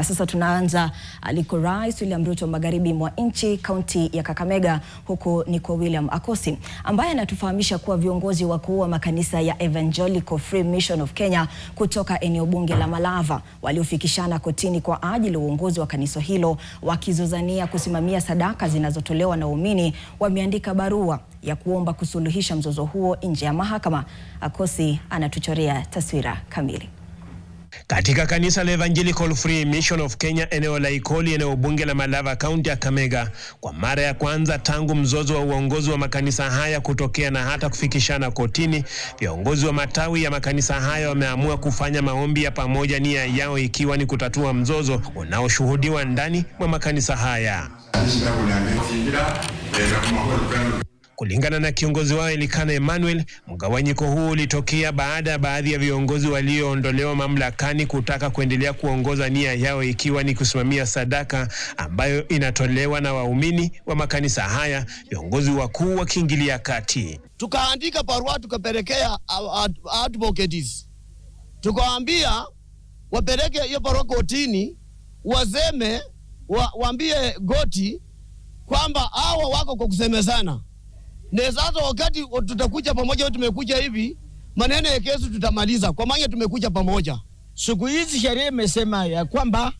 Sasa tunaanza aliko Rais William Ruto magharibi mwa nchi, kaunti ya Kakamega. Huko niko William Akosi ambaye anatufahamisha kuwa viongozi wakuu wa makanisa ya Evangelical Free Mission of Kenya kutoka eneo bunge la Malava waliofikishana kotini kwa ajili ya uongozi wa kanisa hilo wakizozania kusimamia sadaka zinazotolewa na waumini wameandika barua ya kuomba kusuluhisha mzozo huo nje ya mahakama. Akosi anatuchorea taswira kamili. Katika kanisa la Evangelical Free Mission of Kenya eneo la Ikoli, eneo bunge la Malava, kaunti ya Kakamega, kwa mara ya kwanza tangu mzozo wa uongozi wa makanisa haya kutokea na hata kufikishana kotini, viongozi wa matawi ya makanisa haya wameamua kufanya maombi ya pamoja, nia yao ikiwa ni kutatua mzozo unaoshuhudiwa ndani mwa makanisa haya. Kulingana na kiongozi wao Elikana Emmanuel, mgawanyiko huu ulitokea baada ya baadhi ya viongozi walioondolewa mamlakani kutaka kuendelea kuongoza, nia yao ikiwa ni kusimamia sadaka ambayo inatolewa na waumini wa makanisa haya, viongozi wakuu wakiingilia kati. Tukaandika barua tukapelekea advocates. Tukawaambia wapeleke hiyo barua kotini, wazeme waambie goti kwamba hawa wako kwa kusemezana. Na sasa wakati tutakuja pamoja, tumekuja hivi, maneno ya kesi tutamaliza kwa maana tumekuja pamoja. Siku hizi sheria imesema ya kwamba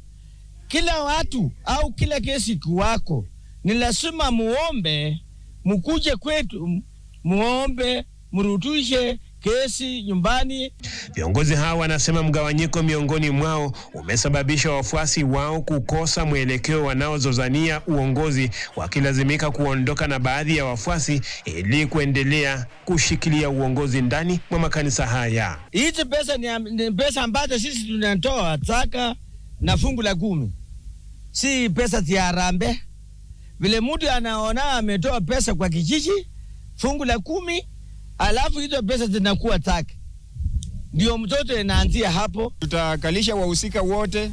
kila watu au kila kesi kuwako ni lazima muombe, mkuje kwetu muombe, mrutushe kesi nyumbani. Viongozi hawa wanasema mgawanyiko miongoni mwao umesababisha wafuasi wao kukosa mwelekeo wanaozozania uongozi, wakilazimika kuondoka na baadhi ya wafuasi ili kuendelea kushikilia uongozi ndani mwa makanisa haya. Hizi pesa ni pesa ambazo sisi tunatoa zaka na fungu la 10. Si pesa za harambee. Vile mtu anaona ametoa pesa kwa kijiji fungu la 10, alafu hizo pesa zinakuwa zake. Ndio mtoto inaanzia hapo. Tutakalisha wahusika wote,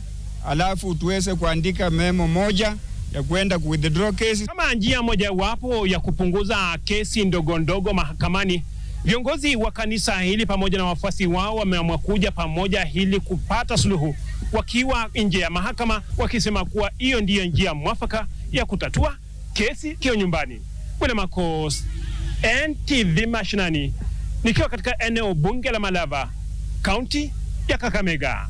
alafu tuweze kuandika memo moja ya kwenda ku withdraw kesi. Kama njia moja wapo ya kupunguza kesi ndogo ndogo mahakamani, viongozi wa kanisa hili pamoja na wafuasi wao wameamua kuja pamoja ili kupata suluhu, wakiwa nje ya mahakama, wakisema kuwa hiyo ndiyo njia mwafaka ya kutatua kesi kio nyumbani. William Akosi, NTV Mashinani, nikiwa katika eneo bunge la Malava, kaunti ya Kakamega.